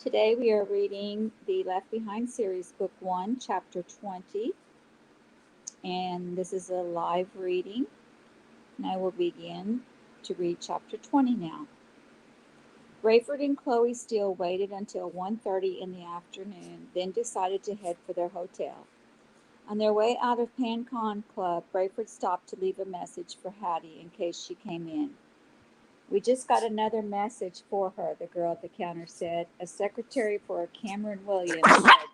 Today we are reading the Left Behind series, Book 1, Chapter 20, and this is a live reading, and I will begin to read Chapter 20 now. Rayford and Chloe Steele waited until 1:30 in the afternoon, then decided to head for their hotel. On their way out of PanCon Club, Rayford stopped to leave a message for Hattie in case she came in. "We just got another message for her," the girl at the counter said. "A secretary for Cameron Williams said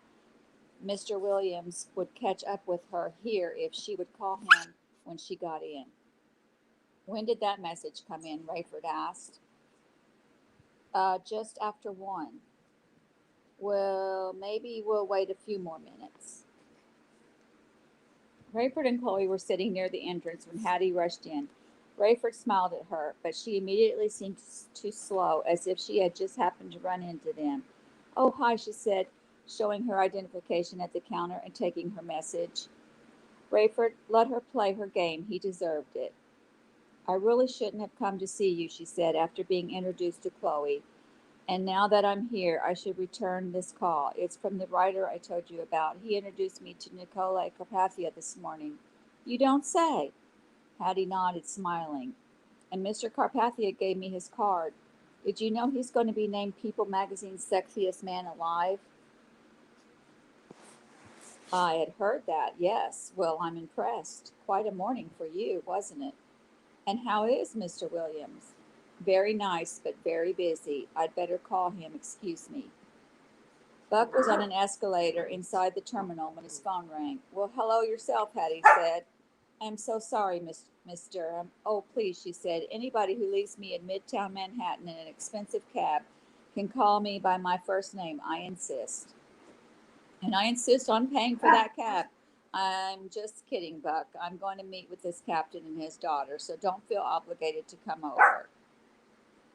Mr. Williams would catch up with her here if she would call him when she got in." "When did that message come in?" Rayford asked. Just after 1. "Well, maybe we'll wait a few more minutes." Rayford and Chloe were sitting near the entrance when Hattie rushed in. Rayford smiled at her, but she immediately seemed too slow, as if she had just happened to run into them. "Oh, hi," she said, showing her identification at the counter and taking her message. Rayford let her play her game. He deserved it. "I really shouldn't have come to see you," she said, after being introduced to Chloe. "And now that I'm here, I should return this call. It's from the writer I told you about. He introduced me to Nicola Carpathia this morning." "You don't say?" Hattie nodded, smiling. "And Mr. Carpathia gave me his card. Did you know he's going to be named People Magazine's Sexiest Man Alive?" "I had heard that, yes. Well, I'm impressed. Quite a morning for you, wasn't it?" "And how is Mr. Williams?" "Very nice, but very busy. I'd better call him. Excuse me." Buck was on an escalator inside the terminal when his phone rang. "Well, hello yourself," Hattie said. "I'm so sorry, Miss Durham." "Oh, please," she said. "Anybody who leaves me in Midtown Manhattan in an expensive cab can call me by my first name. I insist." "And I insist on paying for that cab." "I'm just kidding, Buck. I'm going to meet with this captain and his daughter, so don't feel obligated to come over."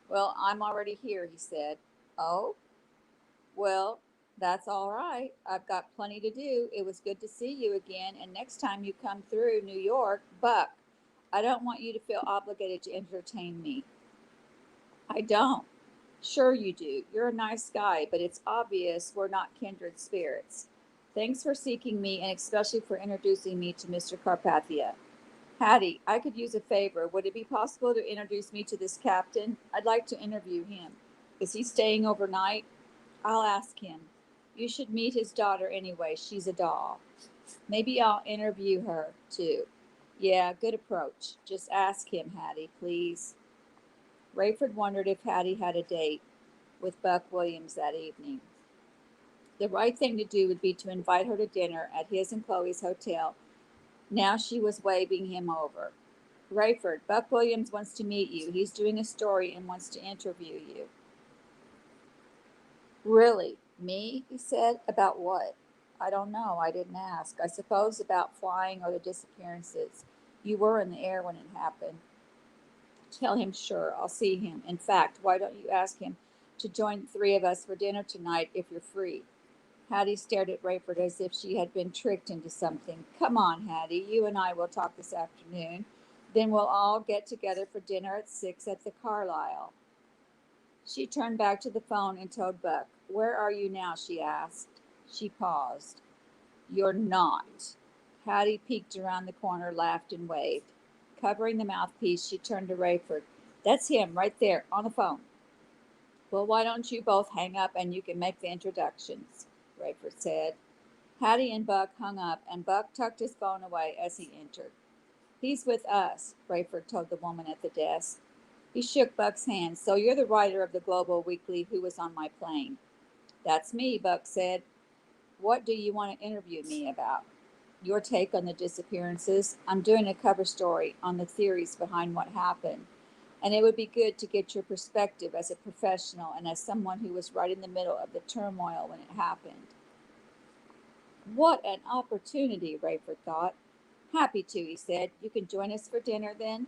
"Well, I'm already here," he said. "Oh? Well, that's all right. I've got plenty to do. It was good to see you again, and next time you come through New York, Buck, I don't want you to feel obligated to entertain me." "I don't." "Sure you do. You're a nice guy, but it's obvious we're not kindred spirits. Thanks for seeking me, and especially for introducing me to Mr. Carpathia. Hattie, I could use a favor. Would it be possible to introduce me to this captain? I'd like to interview him. Is he staying overnight?" "I'll ask him. You should meet his daughter anyway. She's a doll." "Maybe I'll interview her, too." "Yeah, good approach. Just ask him, Hattie, please." Rayford wondered if Hattie had a date with Buck Williams that evening. The right thing to do would be to invite her to dinner at his and Chloe's hotel. Now she was waving him over. "Rayford, Buck Williams wants to meet you. He's doing a story and wants to interview you." "Really? Me?" he said. "About what?" "I don't know. I didn't ask. I suppose about flying or the disappearances. You were in the air when it happened." "Tell him sure. I'll see him. In fact, why don't you ask him to join the three of us for dinner tonight if you're free?" Hattie stared at Rayford as if she had been tricked into something. "Come on, Hattie. You and I will talk this afternoon. Then we'll all get together for dinner at 6 at the Carlyle." She turned back to the phone and told Buck. "Where are you now?" she asked. She paused. "You're not." Hattie peeked around the corner, laughed, and waved. Covering the mouthpiece, she turned to Rayford. "That's him, right there, on the phone." "Well, why don't you both hang up and you can make the introductions," Rayford said. Hattie and Buck hung up, and Buck tucked his phone away as he entered. "He's with us," Rayford told the woman at the desk. He shook Buck's hand. "So you're the writer of the Global Weekly who was on my plane?" "That's me," Buck said. "What do you want to interview me about?" "Your take on the disappearances. I'm doing a cover story on the theories behind what happened, and it would be good to get your perspective as a professional and as someone who was right in the middle of the turmoil when it happened." What an opportunity, Rayford thought. "Happy to," he said. "You can join us for dinner, then?"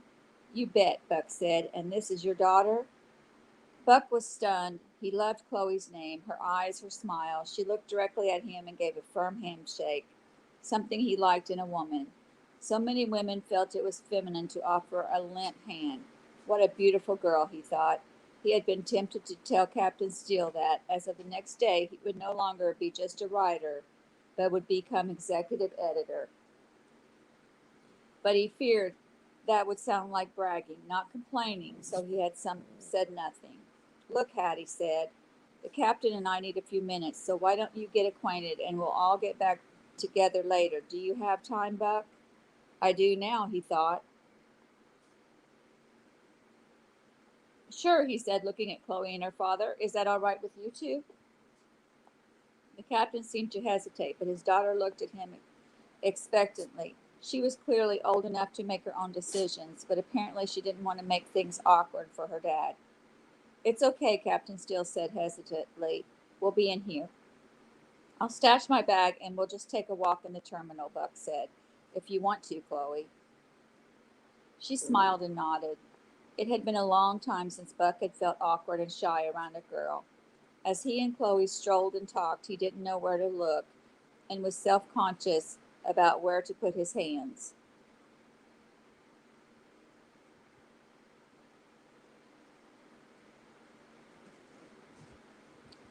"You bet," Buck said. "And this is your daughter?" Buck was stunned. He loved Chloe's name, her eyes, her smile. She looked directly at him and gave a firm handshake, something he liked in a woman. So many women felt it was feminine to offer a limp hand. What a beautiful girl, he thought. He had been tempted to tell Captain Steele that, as of the next day, he would no longer be just a writer, but would become executive editor. But he feared that would sound like bragging, not complaining, so he had said nothing. Look, Hattie said, the captain and I need a few minutes, so why don't you get acquainted and we'll all get back together later. Do you have time, Buck? I do now, he thought. Sure, he said, looking at Chloe and her father. Is that all right with you two? The captain seemed to hesitate, but his daughter looked at him expectantly. She was clearly old enough to make her own decisions, but apparently she didn't want to make things awkward for her dad. It's okay, Captain Steele said hesitantly. We'll be in here. I'll stash my bag and we'll just take a walk in the terminal, Buck said. If you want to, Chloe. She smiled and nodded. It had been a long time since Buck had felt awkward and shy around a girl. As he and Chloe strolled and talked, he didn't know where to look and was self-conscious about where to put his hands.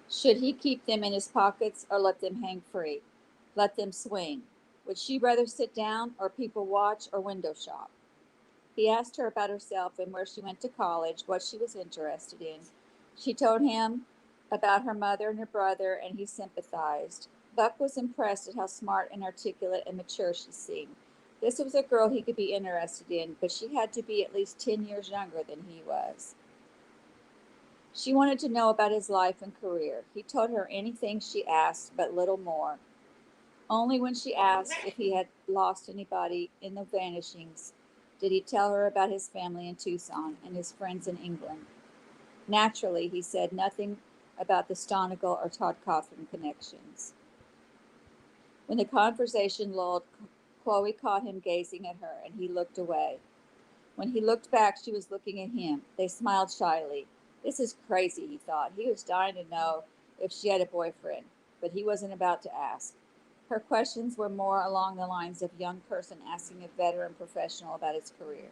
Should he keep them in his pockets or let them hang free? Let them swing? Would she rather sit down or people watch or window shop? He asked her about herself and where she went to college, what she was interested in. She told him about her mother and her brother, and he sympathized. Buck was impressed at how smart and articulate and mature she seemed. This was a girl he could be interested in, but she had to be at least 10 years younger than he was. She wanted to know about his life and career. He told her anything she asked, but little more. Only when she asked if he had lost anybody in the vanishings did he tell her about his family in Tucson and his friends in England. Naturally, he said nothing about the Stonigal or Todd Cothran connections. When the conversation lulled, Chloe caught him gazing at her, and he looked away. When he looked back, she was looking at him. They smiled shyly. This is crazy, he thought. He was dying to know if she had a boyfriend, but he wasn't about to ask. Her questions were more along the lines of a young person asking a veteran professional about his career.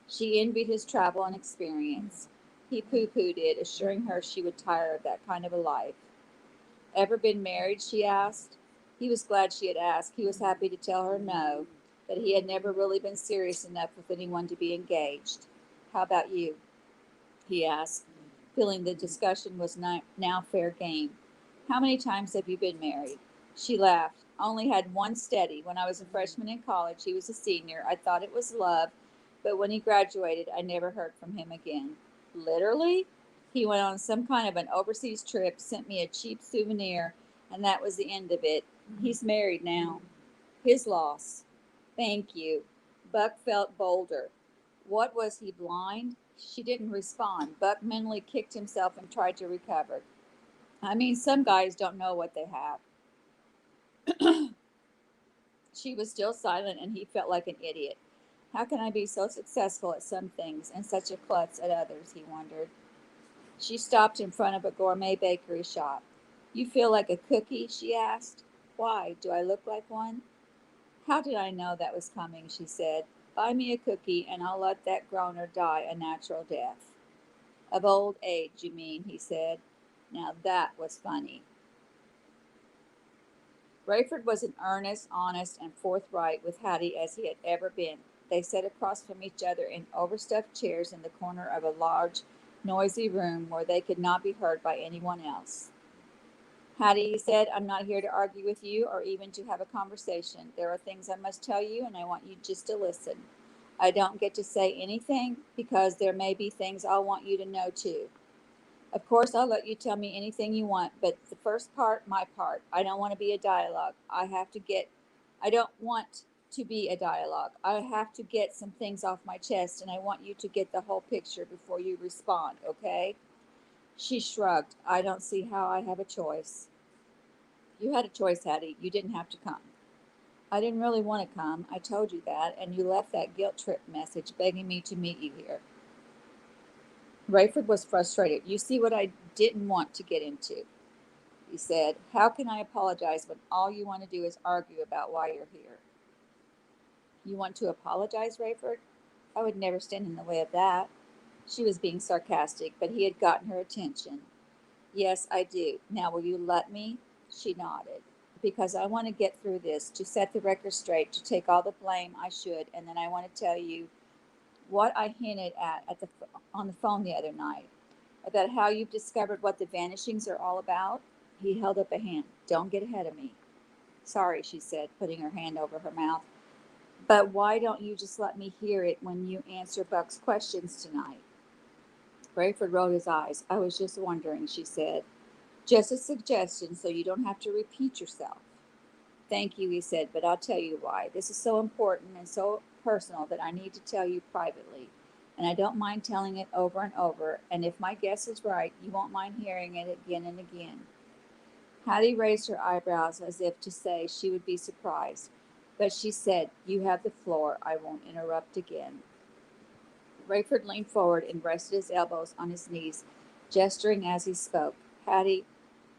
She envied his travel and experience. He pooh-poohed it, assuring her she would tire of that kind of a life. Ever been married? She asked. He was glad she had asked. He was happy to tell her no, that he had never really been serious enough with anyone to be engaged. How about you? He asked, feeling the discussion was now fair game. How many times have you been married? She laughed. Only had one steady. When I was a freshman in college, he was a senior. I thought it was love, but when he graduated, I never heard from him again. Literally? He went on some kind of an overseas trip, sent me a cheap souvenir, and that was the end of it. He's married now. His loss. Thank you. Buck felt bolder. What was he, blind? She didn't respond. Buck mentally kicked himself and tried to recover. I mean, some guys don't know what they have. She was still silent, and he felt like an idiot. How can I be so successful at some things and such a klutz at others? He wondered. She stopped in front of a gourmet bakery shop. You feel like a cookie? She asked. Why? Do I look like one? How did I know that was coming? She said. Buy me a cookie, and I'll let that groaner die a natural death. Of old age, you mean, he said. Now that was funny. Rayford was as earnest, honest, and forthright with Hattie as he had ever been. They sat across from each other in overstuffed chairs in the corner of a large, noisy room where they could not be heard by anyone else. Hattie, he said, I'm not here to argue with you or even to have a conversation. There are things I must tell you, and I want you just to listen. I don't get to say anything because there may be things I'll want you to know too. Of course, I'll let you tell me anything you want, but the first part, my part. I don't want to be a dialogue. I don't want to be a dialogue. I have to get some things off my chest, and I want you to get the whole picture before you respond, okay? She shrugged. I don't see how I have a choice. You had a choice, Hattie. You didn't have to come. I didn't really want to come. I told you that, and you left that guilt trip message begging me to meet you here. Rayford was frustrated. You see what I didn't want to get into, he said. How can I apologize when all you want to do is argue about why you're here? You want to apologize, Rayford? I would never stand in the way of that. She was being sarcastic, but he had gotten her attention. Yes, I do. Now, will you let me? She nodded. Because I want to get through this, to set the record straight, to take all the blame I should, and then I want to tell you what I hinted at on the phone the other night about how you've discovered what the vanishings are all about. He held up a hand. Don't get ahead of me. Sorry, she said, putting her hand over her mouth. But why don't you just let me hear it when you answer Buck's questions tonight? Rayford rolled his eyes. I was just wondering, she said. Just a suggestion so you don't have to repeat yourself. Thank you, he said, but I'll tell you why. This is so important and so personal that I need to tell you privately. And I don't mind telling it over and over, and if my guess is right, you won't mind hearing it again and again. Hattie raised her eyebrows as if to say she would be surprised, but she said, You have the floor. I won't interrupt again. Rayford leaned forward and rested his elbows on his knees, gesturing as he spoke. Hattie,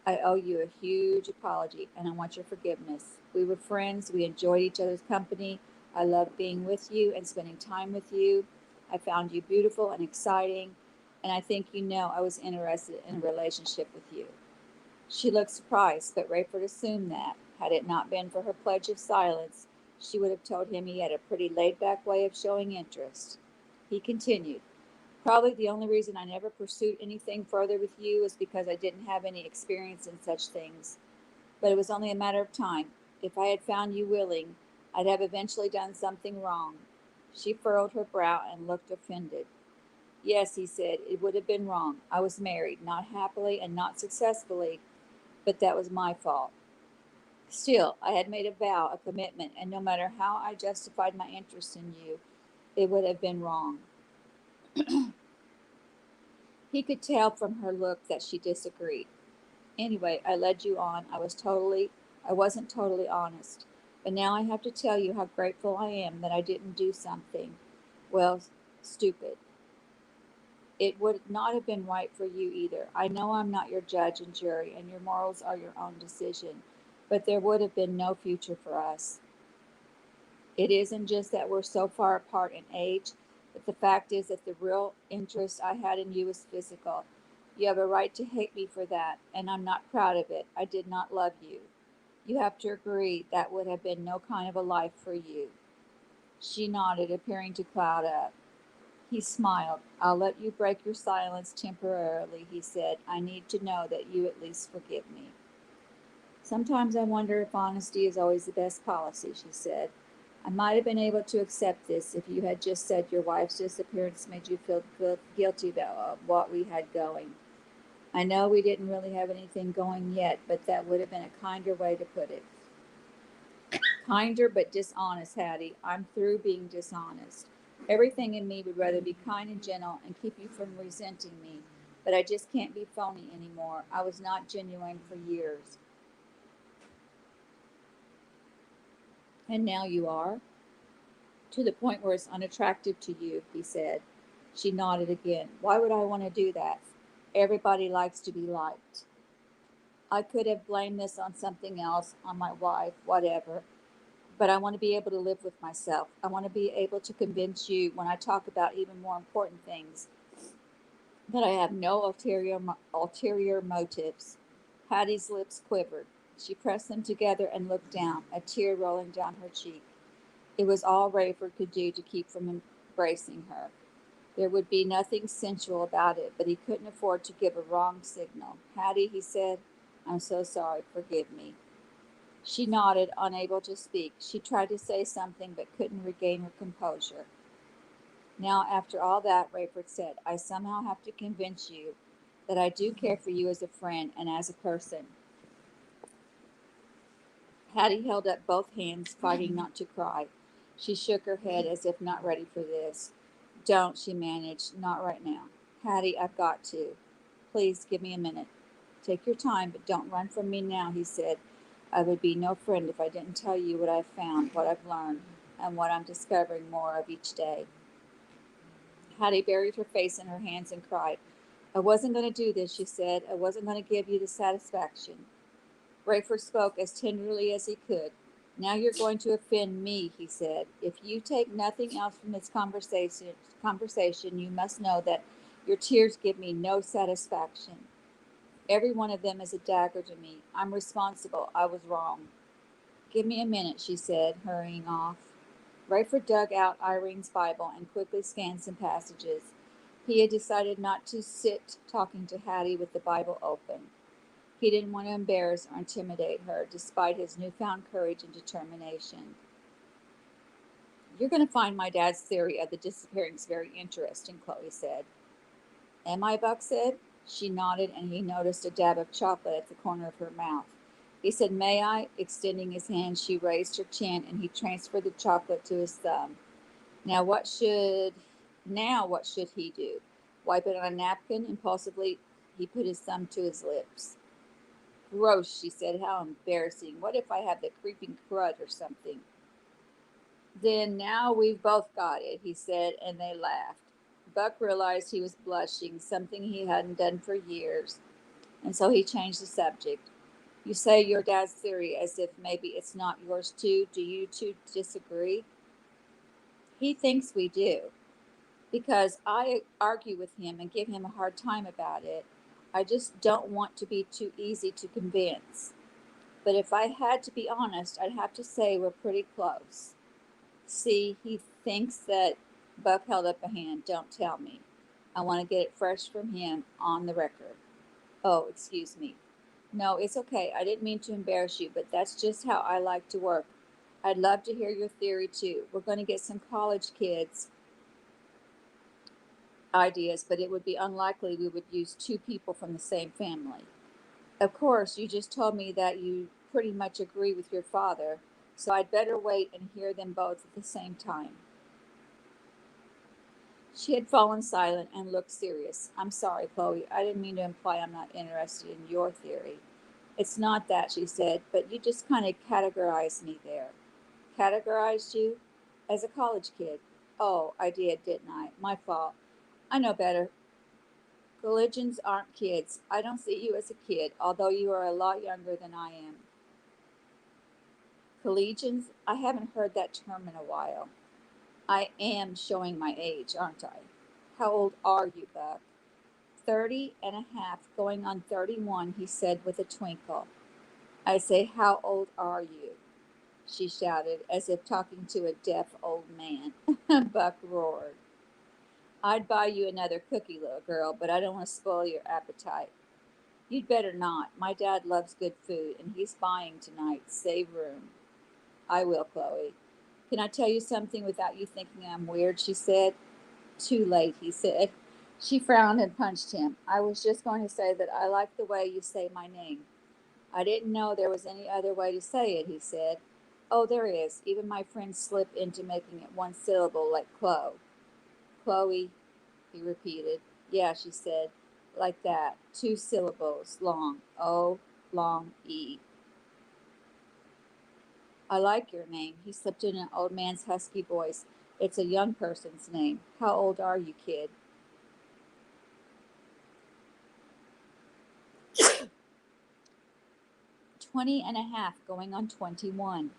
I owe you a huge apology, and I want your forgiveness. We were friends. We enjoyed each other's company. I loved being with you and spending time with you. I found you beautiful and exciting, and I think you know I was interested in a relationship with you. She looked surprised, but Rayford assumed that, had it not been for her pledge of silence, she would have told him he had a pretty laid-back way of showing interest. He continued, Probably the only reason I never pursued anything further with you is because I didn't have any experience in such things. But it was only a matter of time. If I had found you willing, I'd have eventually done something wrong. She furrowed her brow and looked offended. Yes, he said, it would have been wrong. I was married, not happily and not successfully, but that was my fault. Still, I had made a vow, a commitment, and no matter how I justified my interest in you, it would have been wrong. He could tell from her look that she disagreed. Anyway, I led you on. I wasn't totally honest. But now I have to tell you how grateful I am that I didn't do something, well, stupid. It would not have been right for you either. I know I'm not your judge and jury, and your morals are your own decision, but there would have been no future for us. It isn't just that we're so far apart in age, but the fact is that the real interest I had in you was physical. You have a right to hate me for that, and I'm not proud of it. I did not love you. You have to agree that would have been no kind of a life for you. She nodded, appearing to cloud up. He smiled. I'll let you break your silence temporarily, he said. I need to know that you at least forgive me. Sometimes I wonder if honesty is always the best policy, she said. I might have been able to accept this if you had just said your wife's disappearance made you feel guilty about what we had going. I know we didn't really have anything going yet, but that would have been a kinder way to put it. Kinder but dishonest, Hattie. I'm through being dishonest. Everything in me would rather be kind and gentle and keep you from resenting me, but I just can't be phony anymore. I was not genuine for years. And now you are? To the point where it's unattractive to you, he said. She nodded again. Why would I want to do that? Everybody likes to be liked. I could have blamed this on something else, on my wife, whatever. But I want to be able to live with myself. I want to be able to convince you when I talk about even more important things that I have no ulterior motives. Hattie's lips quivered. She pressed them together and looked down, a tear rolling down her cheek. It was all Rayford could do to keep from embracing her. There would be nothing sensual about it, but he couldn't afford to give a wrong signal. Hattie, he said, I'm so sorry. Forgive me. She nodded, unable to speak. She tried to say something, but couldn't regain her composure. Now, after all that, Rayford said, I somehow have to convince you that I do care for you as a friend and as a person. Hattie held up both hands, fighting not to cry. She shook her head as if not ready for this. Don't, she managed. Not right now. Hattie, I've got to. Please give me a minute. Take your time, but don't run from me now, he said. I would be no friend if I didn't tell you what I've found, what I've learned, and what I'm discovering more of each day. Hattie buried her face in her hands and cried. I wasn't going to do this, she said. I wasn't going to give you the satisfaction. Rayford spoke as tenderly as he could. Now you're going to offend me, he said. If you take nothing else from this conversation, you must know that Your tears give me no satisfaction. Every one of them is a dagger to me. I'm responsible. I was wrong. Give me a minute, she said, hurrying off. Rayford dug out Irene's Bible and quickly scanned some passages. He had decided not to sit talking to Hattie with the Bible open. He didn't want to embarrass or intimidate her, despite his newfound courage and determination. You're going to find my dad's theory of the disappearings very interesting, Chloe said. Am I? Buck said. She nodded, and he noticed a dab of chocolate at the corner of her mouth. He said, May I? Extending his hand, she raised her chin, and he transferred the chocolate to his thumb. Now what should he do? Wipe it on a napkin? Impulsively, he put his thumb to his lips. Gross, she said. How embarrassing. What if I have the creeping crud or something? Then now we've both got it, he said, and they laughed. Buck realized he was blushing, something he hadn't done for years, and so he changed the subject. You say your dad's theory as if maybe it's not yours too. Do you two disagree? He thinks we do, because I argue with him and give him a hard time about it. I just don't want to be too easy to convince. But if I had to be honest, I'd have to say we're pretty close. See, he thinks that Buck held up a hand. Don't tell me. I want to get it fresh from him on the record. Oh, excuse me. No, it's okay. I didn't mean to embarrass you, but that's just how I like to work. I'd love to hear your theory too. We're going to get some college kids' ideas, but it would be unlikely we would use two people from the same family. Of course, you just told me that you pretty much agree with your father, so I'd better wait and hear them both at the same time. She had fallen silent and looked serious. I'm sorry, Chloe. I didn't mean to imply I'm not interested in your theory. It's not that, she said, but you just kind of categorized me there. Categorized you? As a college kid. Oh, I did, didn't I? My fault. I know better. Collegians aren't kids. I don't see you as a kid, although you are a lot younger than I am. Collegians? I haven't heard that term in a while. I am showing my age, aren't I? How old are you, Buck? 30 and a half, going on 31, he said with a twinkle. I say, how old are you? She shouted, as if talking to a deaf old man. Buck roared. I'd buy you another cookie, little girl, but I don't want to spoil your appetite. You'd better not. My dad loves good food, and he's buying tonight. Save room. I will, Chloe. Can I tell you something without you thinking I'm weird? She said. Too late, he said. She frowned and punched him. I was just going to say that I like the way you say my name. I didn't know there was any other way to say it, he said. Oh, there is. Even my friends slip into making it one syllable, like Chloe. Chloe, he repeated. Yeah, she said. Like that. Two syllables, long. O, long E. I like your name, he slipped in an old man's husky voice. It's a young person's name. How old are you, kid? 20 and a half, going on 21.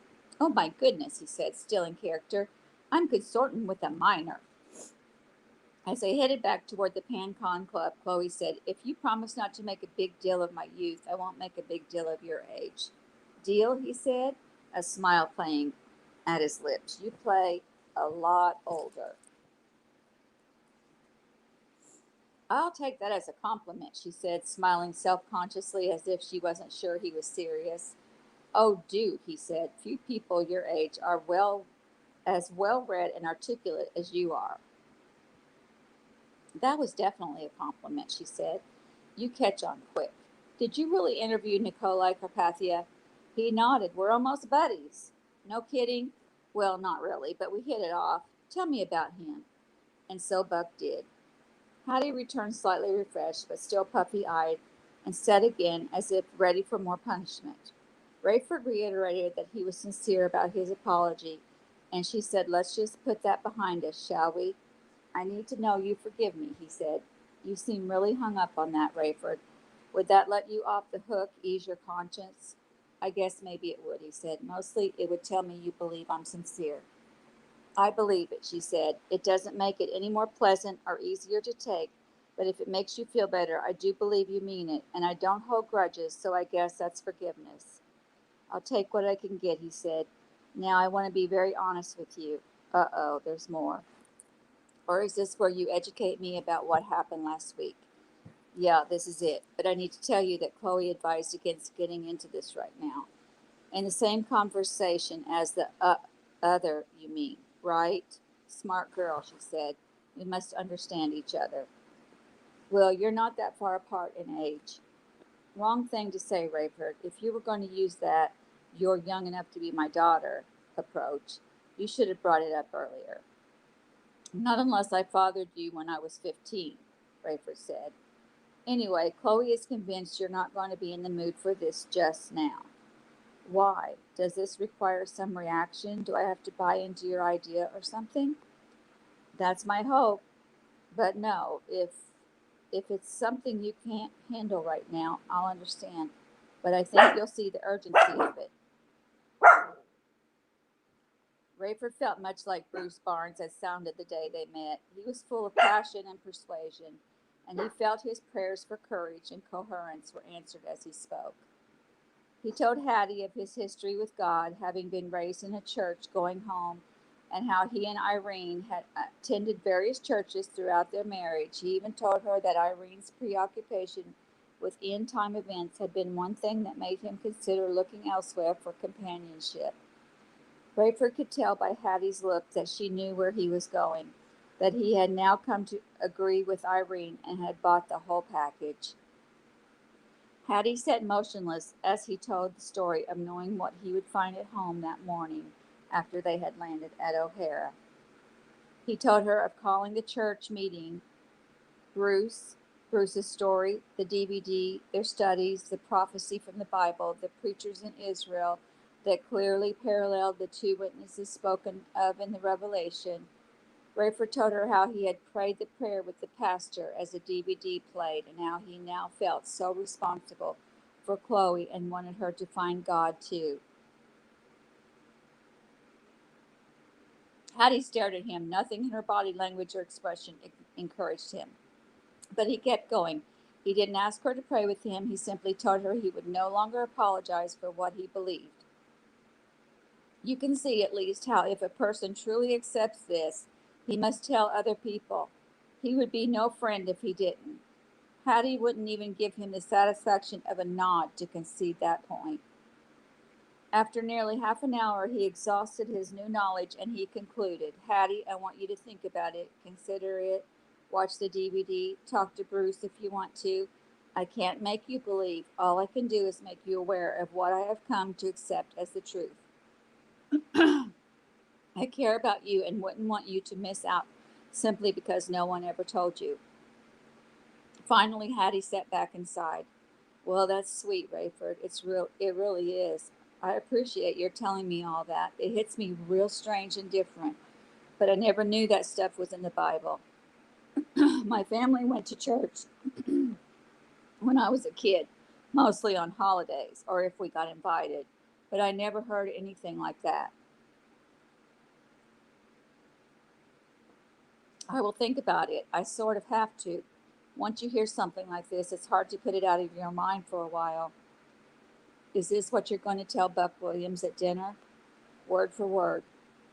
Oh my goodness, he said, still in character. I'm consorting with a minor. As they headed back toward the PanCon Club, Chloe said, If you promise not to make a big deal of my youth, I won't make a big deal of your age. Deal, he said, a smile playing at his lips. You play a lot older. I'll take that as a compliment, she said, smiling self-consciously as if she wasn't sure he was serious. Oh, do, he said. Few people your age are as well read and articulate as you are. That was definitely a compliment, she said. You catch on quick. Did you really interview Nikolai Carpathia? He nodded. We're almost buddies. No kidding? Well, not really, but we hit it off. Tell me about him. And so Buck did. Hattie returned slightly refreshed, but still puffy-eyed, and said again, as if ready for more punishment. Rayford reiterated that he was sincere about his apology, and she said, Let's just put that behind us, shall we? I need to know you forgive me, he said. You seem really hung up on that, Rayford. Would that let you off the hook, ease your conscience? I guess maybe it would, he said. Mostly it would tell me you believe I'm sincere. I believe it, she said. It doesn't make it any more pleasant or easier to take, But if it makes you feel better, I do believe you mean it, and I don't hold grudges, so I guess that's forgiveness. I'll take what I can get, he said. Now I want to be very honest with you. Uh-oh, there's more. Or is this where you educate me about what happened last week? Yeah, this is it. But I need to tell you that Chloe advised against getting into this right now. In the same conversation as the other, you mean, right? Smart girl, she said. We must understand each other. Well, you're not that far apart in age. Wrong thing to say, Rayford. If you were going to use that "you're young enough to be my daughter" approach, you should have brought it up earlier. Not unless I fathered you when I was 15, Rayford said. Anyway, Chloe is convinced you're not going to be in the mood for this just now. Why? Does this require some reaction? Do I have to buy into your idea or something? That's my hope. But no, if it's something you can't handle right now, I'll understand. But I think you'll see the urgency of it. Rayford felt much like Bruce Barnes had sounded the day they met. He was full of passion and persuasion, and he felt his prayers for courage and coherence were answered as he spoke. He told Hattie of his history with God, having been raised in a church going home, and how he and Irene had attended various churches throughout their marriage. He even told her that Irene's preoccupation with end-time events had been one thing that made him consider looking elsewhere for companionship. Rayford could tell by Hattie's look that she knew where he was going, that he had now come to agree with Irene and had bought the whole package. Hattie sat motionless as he told the story of knowing what he would find at home that morning after they had landed at O'Hara. He told her of calling the church meeting, Bruce's story, the DVD, their studies, the prophecy from the Bible, the preachers in Israel that clearly paralleled the two witnesses spoken of in the Revelation. Rayford told her how he had prayed the prayer with the pastor as the DVD played, and how he now felt so responsible for Chloe and wanted her to find God too. Hattie stared at him. Nothing in her body language or expression encouraged him. But he kept going. He didn't ask her to pray with him. He simply told her he would no longer apologize for what he believed. You can see at least how if a person truly accepts this, he must tell other people. He would be no friend if he didn't. Hattie wouldn't even give him the satisfaction of a nod to concede that point. After nearly half an hour, he exhausted his new knowledge and he concluded, Hattie, I want you to think about it, consider it, watch the DVD, talk to Bruce if you want to. I can't make you believe. All I can do is make you aware of what I have come to accept as the truth. I care about you and wouldn't want you to miss out simply because no one ever told you. Finally, Hattie sat back and sighed. Well, that's sweet, Rayford. It really is. I appreciate your telling me all that. It hits me real strange and different, but I never knew that stuff was in the Bible. My family went to church when I was a kid, mostly on holidays or if we got invited, but I never heard anything like that. I will think about it. I sort of have to. Once you hear something like this, it's hard to put it out of your mind for a while. Is this what you're going to tell Buck Williams at dinner? Word for word.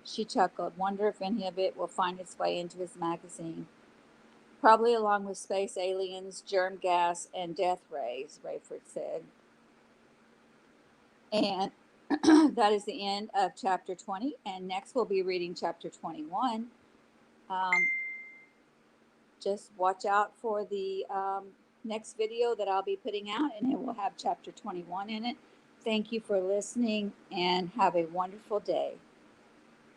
She chuckled. Wonder if any of it will find its way into his magazine. Probably along with space aliens, germ gas, and death rays, Rayford said. And that is the end of chapter 20. And next we'll be reading chapter 21. Just watch out for the next video that I'll be putting out, and it will have chapter 21 in it. Thank you for listening, and have a wonderful day.